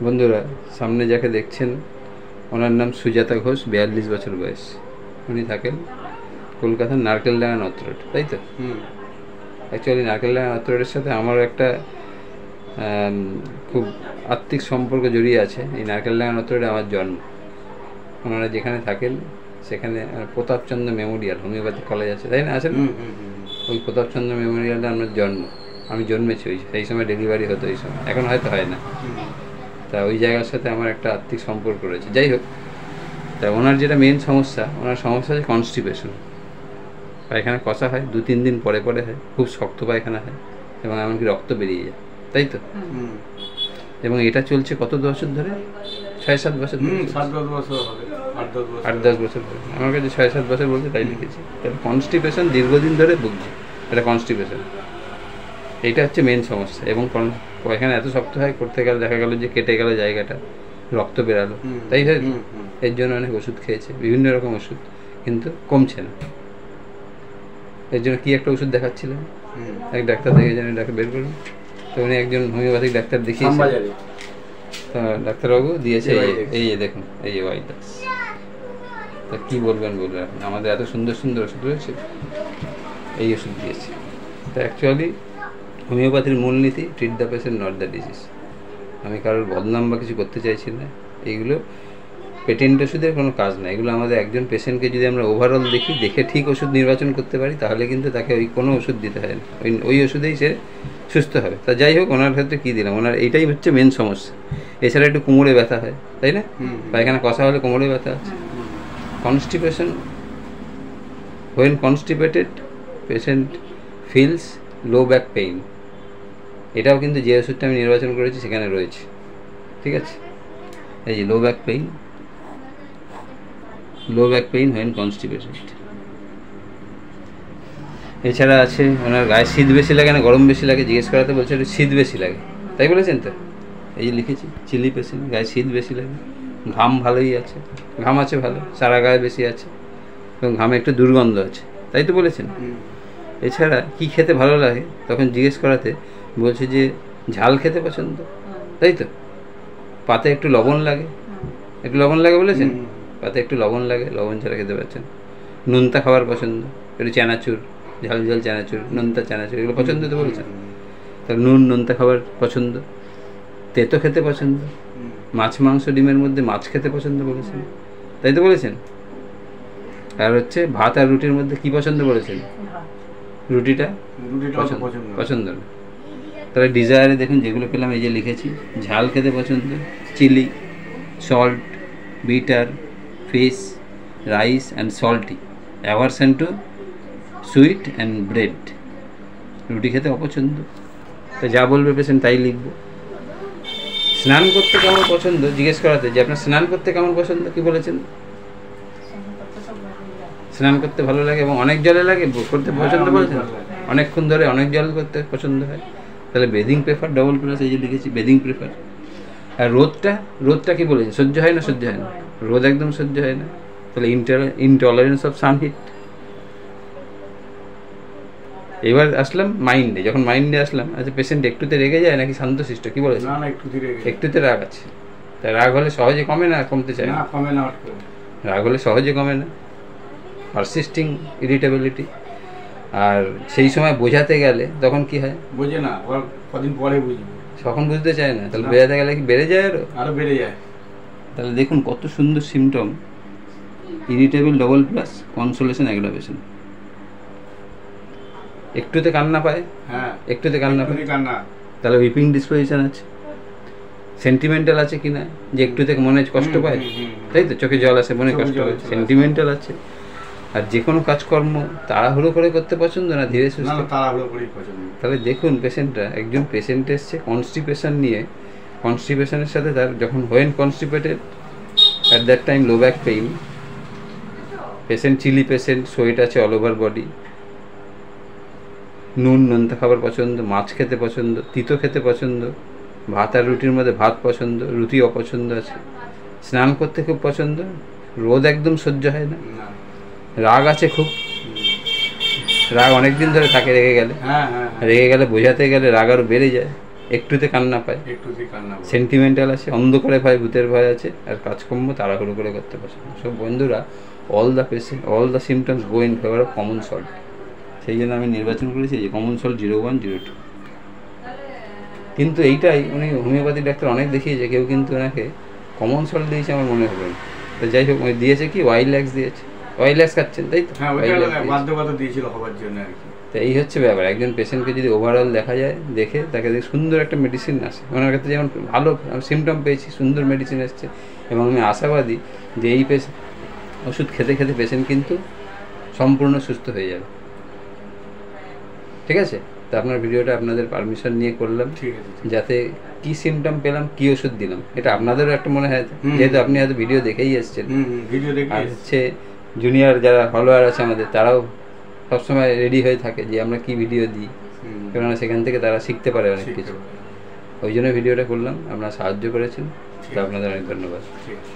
বন্ধুরা, সামনে যাকে দেখছেন ওনার নাম সুজাতা ঘোষ, 42 বছর বয়স। উনি থাকেন কলকাতার নারকেলডাঙ্গা নর্থ রোড, তাই তো? অ্যাকচুয়ালি নারকেলডাঙ্গা নর্থ রোডের সাথে আমার একটা খুব আত্মিক সম্পর্ক জড়িয়ে আছে। এই নারকেলডাঙ্গা নর্থ রোডে আমার জন্ম। ওনারা যেখানে থাকেন সেখানে প্রতাপচন্দ্র মেমোরিয়াল হোমিওপ্যাথি কলেজ আছে, তাই না? আছেন ওই প্রতাপচন্দ্র মেমোরিয়ালটা আমার জন্ম। আমি জন্মেছি সেই সময় ডেলিভারি হতো, এই সময়, এখন হয়তো হয় না। তা ওই জায়গার সাথে আমার একটা আত্মিক সম্পর্ক রয়েছে। যাই হোক, তা ওনার যেটা মেন সমস্যা, ওনার সমস্যা হচ্ছে কনস্টিপেশন। পায়খানা কষা হয়, 2-3 দিন পরে পরে হয়, খুব শক্ত পায়খানা হয় এবং এমনকি রক্ত বেরিয়ে যায়, তাই তো? এবং এটা চলছে কত বছর ধরে? 6-7 বছর, 8-10 বছর ধরে। আমার কাছে 6-7 বছর বলতে তাই লিখেছি। তাহলে কনস্টিপেশন দীর্ঘদিন ধরে ভুগছি, এটা কনস্টিপেশন। এইটা হচ্ছে মেন সমস্যা। এবং পায়খানা এত শক্ত হয়, করতে গেলে দেখা গেল যে কেটে গেল জায়গাটা, রক্ত বেরালো, তাই হয়। এর জন্য অনেক ওষুধ খেয়েছে, বিভিন্ন রকম ওষুধ, কিন্তু কমছে না। এর জন্য কি একটা ওষুধ দেখাচ্ছিলেন, এক ডাক্তার দেখেছেন, ডাক্তার বের করুন তো। উনি একজন হোমিওপ্যাথিক ডাক্তার দেখিয়েছেন, ডাক্তারবাবু দিয়েছে এই দেখুন, এই ওয়াইটাস। তা কী বলবেন বলবেন, আমাদের এত সুন্দর সুন্দর ওষুধ রয়েছে, এই ওষুধ দিয়েছে। তা অ্যাকচুয়ালি হোমিওপ্যাথির মূলনীতি treat the patient not the disease. আমি কারোর বদনাম বা কিছু করতে চাইছি না। এইগুলো পেটেন্ট ওষুধের কোনো কাজ না। এগুলো আমাদের একজন পেশেন্টকে যদি আমরা ওভারঅল দেখে ঠিক ওষুধ নির্বাচন করতে পারি, তাহলে কিন্তু তাকে ওই কোনো ওষুধ দিতে হয় না, ওই ওষুধেই সে সুস্থ হবে। তা যাই হোক, ওনার ক্ষেত্রে কী দিলাম, ওনার এইটাই হচ্ছে মেন সমস্যা। এছাড়া একটু কোমরে ব্যথা হয়, তাই না? পায়খানা কষা হলে কোমরে ব্যথা আছে। Constipation, when constipated patient feels low back pain. এটাও কিন্তু যে ওষুধটা আমি নির্বাচন করেছি সেখানে রয়েছে, ঠিক আছে? এই যে low back pain when constipated. এছাড়া আছে ওনার গায়ে শীত বেশি লাগে না গরম বেশি লাগে, জিজ্ঞেস করাতে বলছে একটু শীত বেশি লাগে, তাই বলেছেন তো? এই যে লিখেছি, চিলি পেশেন্ট, গায়ে শীত বেশি লাগে, ঘাম ভালোই আছে, ঘাম আছে ভালো, সারা গায়ে বেশি আছে এবং ঘামে একটু দুর্গন্ধ আছে, তাই তো বলেছেন? এছাড়া কি খেতে ভালো লাগে, তখন জিজ্ঞেস করাতে বলছে যে ঝাল খেতে পছন্দ, তাই তো? পাতে একটু লবণ লাগে, বলেছেন? পাতে একটু লবণ লাগে, লবণ ছাড়া খেতে পারছেন। নোনতা খাবার পছন্দ, একটু চানাচুর, ঝাল ঝাল চানাচুর, নোনতা চানাচুর, এগুলো পছন্দ তো বলেছেন? তার নোনতা খাবার পছন্দ। তেতো খেতে পছন্দ, মাছ মাংস ডিমের মধ্যে মাছ খেতে পছন্দ বলেছেন, তাই তো বলেছেন? আর হচ্ছে ভাত আর রুটির মধ্যে কি পছন্দ বলেছেন? রুটিটা পছন্দ না। তাহলে ডিজায়ারে দেখুন যেগুলো পেলাম, এই যে লিখেছি, ঝাল খেতে পছন্দ, chilli, salt, bitter, fish, rice and salty, aversion to sweet and bread. রুটি খেতে অপছন্দ। তো যা বলবে পেশেন্ট তাই লিখবো। স্নান করতে কেমন পছন্দ, জিজ্ঞেস করাতে যে আপনার স্নান করতে কেমন পছন্দ, কি বলেছেন? স্নান করতে ভালো লাগে এবং অনেক জলে লাগে করতে পছন্দ বলেছেন, অনেকক্ষণ ধরে অনেক জল করতে পছন্দ হয়। তাহলে বেদিং প্রেফার $+, এই যে লিখেছি বেদিং প্রেফার। আর রোদটা কি বলেছে, সহ্য হয় না? রোদ একদম সহ্য হয় না। তাহলে ইনটলারেন্স অফ সানহিট। এবার আসলাম মাইন্ডে। যখন মাইন্ডে আসলাম, আচ্ছা পেশেন্ট একটুতে রেগে যায় নাকি শান্তশিষ্ট, কি বলেছে? একটুতে রাগ আছে। তাই রাগ হলে সহজে কমে না, কমতে চায় না? রাগ হলে সহজে কমে না, পারসিস্টিং ইরিটেবিলিটি। আর সেই সময় বোঝাতে গেলে তখন কি হয়? বোঝে না, কদিন পরে বুঝবে, তখন বুঝতে চায় না। তাহলে বোঝাতে গেলে কি বেড়ে যায়, আরো বেড়ে যায়। তাহলে দেখুন কত সুন্দর সিমটম, ইরিটেবল $+, কনসোলেশন অ্যাগ্রাভেশন। একটুতে কান্না পায়, একটুতে কান্না পায়, তাহলে উইপিং ডিসপোজিশন আছে। সেন্টিমেন্টাল আছে কিনা, যে একটুতে মনে কষ্ট পায়, তাই তো? চোখে জল আসে, মনে কষ্ট হয়, সেন্টিমেন্টাল আছে। আর যে কোনো কাজকর্ম তাড়াহুড়ো করে করতে পছন্দ না, ধীরে সুস্থে? তাহলে দেখুন পেশেন্টরা, একজন পেশেন্ট এসছে কনস্টিপেশন নিয়ে, কনস্টিপেশনের সাথে তার যখন when constipated at that time low back pain, patient chilli patient, sweat আছে অল ওভার বডি, নোনতা খাবার পছন্দ, মাছ খেতে পছন্দ, তিতো খেতে পছন্দ, ভাত আর রুটির মধ্যে ভাত পছন্দ, রুটি অপছন্দ আছে, স্নান করতে খুব পছন্দ, রোদ একদম সহ্য হয় না, রাগ আছে খুব, রাগ অনেকদিন ধরে থাকে, রেগে গেলে বোঝাতে গেলে রাগ আরও বেড়ে যায়, একটুতে কান্না পায়, একটুতে কান্না করে। সেন্টিমেন্টাল আছে, অন্ধকারে ভয়, ভূতের ভয় আছে, আর কাজকর্ম তাড়াহুড়ো করে করতে পারছে না। সব বন্ধুরা all the symptoms go in favour of common salt. সেই জন্য আমি নির্বাচন করেছি যে কমন সল্ট 0102। কিন্তু এইটাই উনি হোমিওপ্যাথি ডাক্তার অনেক দেখিয়েছে, কেউ কিন্তু ওনাকে কমন সল্ট দিয়েছে আমার মনে হলো না। তো যাই হোক, ওই দিয়েছে কি ওয়াইল্যাক্স দিয়েছে, ওয়াইল্যাক্স খাচ্ছেন তাই তো? হ্যাঁ, ওইটা Wilex দিয়েছে। বাধ্যকতা দিয়েছিল হবার জন্য আর কি। তো এই হচ্ছে ব্যাপার, একজন পেশেন্টকে যদি ওভারঅল দেখা যায়, দেখে তাকে দেখে সুন্দর একটা মেডিসিন আসে। ওনার কাছে যেমন ভালো সিমটম পেয়েছি, সুন্দর মেডিসিন এসছে, এবং আমি আশাবাদী যে এই ওষুধ খেতে খেতে পেশেন্ট কিন্তু সম্পূর্ণ সুস্থ হয়ে যাবে। ঠিক আছে? তো আপনার ভিডিওটা আপনাদের পারমিশন নিয়ে করলাম, ঠিক আছে, ঠিক আছে। যাতে কি সিমটম পেলাম, কি ওষুধ দিলাম, এটা আপনাদেরও একটা মনে হয়, হুম। যেহেতু আপনি হয়তো ভিডিও দেখেই এসছেন। ভিডিও দেখে আর হচ্ছে জুনিয়র যারা ফলোয়ার আছে আমাদের, তারাও সবসময় রেডি হয়ে থাকে যে আমরা কি ভিডিও দিই, কেননা সেখান থেকে তারা শিখতে পারে অনেক কিছু। ওই জন্য ভিডিওটা করলাম, আপনারা সাহায্য করেছেন, তো আপনাদের অনেক ধন্যবাদ। ঠিক আছে।